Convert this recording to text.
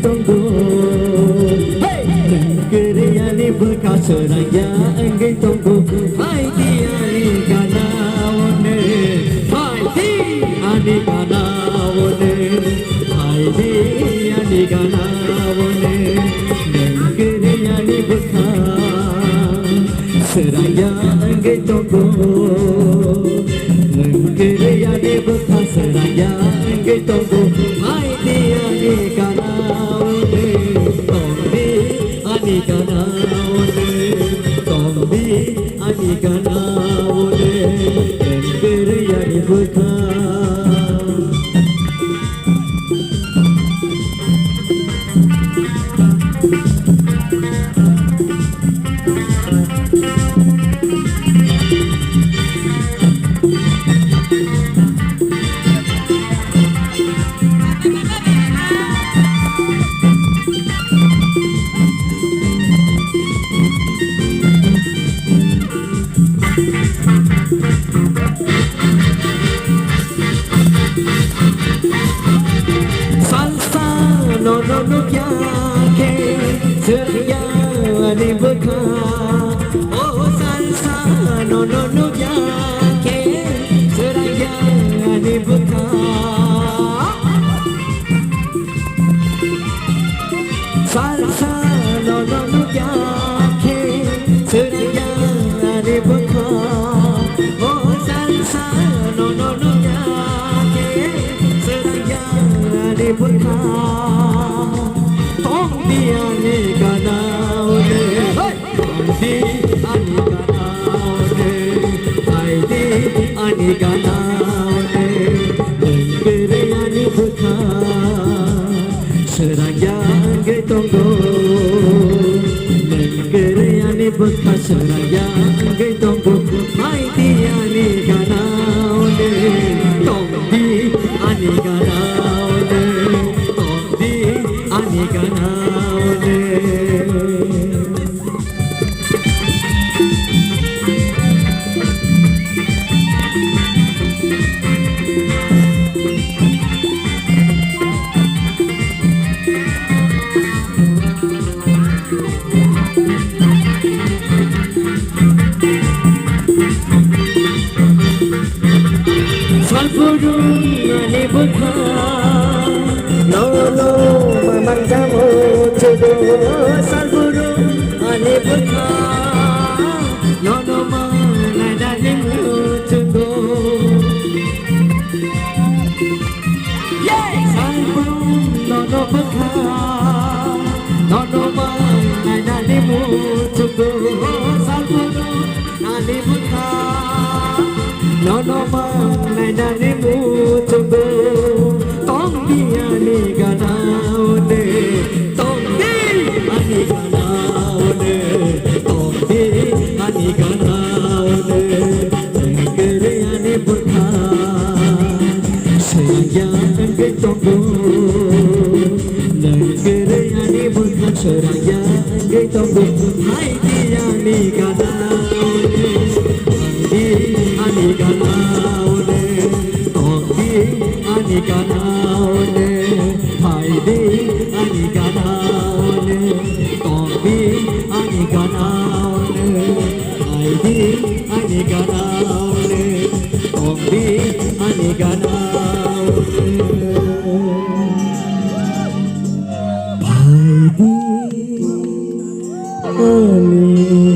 tunggu Negeri ani bekas seraya engge tunggu Hai di ani kanawone Hai di ani kanawone Hai di ani kanawone Negeri ani bekas seraya engge tunggu Negeri ani bekas seraya engge tunggu Hai di ani kanawone Tombi ani kanawone Tombi ani kanawone Negeri ani bekas Salsa no no no kya ke seraya ani bekha Oh salsa no no no kya ke seraya ani bekha Salsa no no no kya ke seraya ani bekha Oh salsa no no no kya ke seraya ani bekha Tombi ani kanawone Tombi ani kanawone Haidi ani kanawone Negeri ani bekha seraya engge tunggu Negeri ani bekas seraya engge tunggu Haidi ani kanawone Tombi ani kanawone Tombi ani kanawone Salpurung ani bekha No no mamang jamu jodo Salpurung ani bekha No no manada limu jodo Salpurung no no bekha No no manada limu jodo Salpurung ani bekha No no manada limu jodo Tombi ani kanawone Tombi ani kanawone Tombi ani kanawone Negeri ani bekha seraya engge tunggu Negeri ani bekha seraya engge tunggu Hai di ani kanawone Tombi ani kanawone Tombi ani kanawone Haidi ani kanawone Tombi ani kanawone Haidi ani kanawone Tombi ani kanawone Haidi ani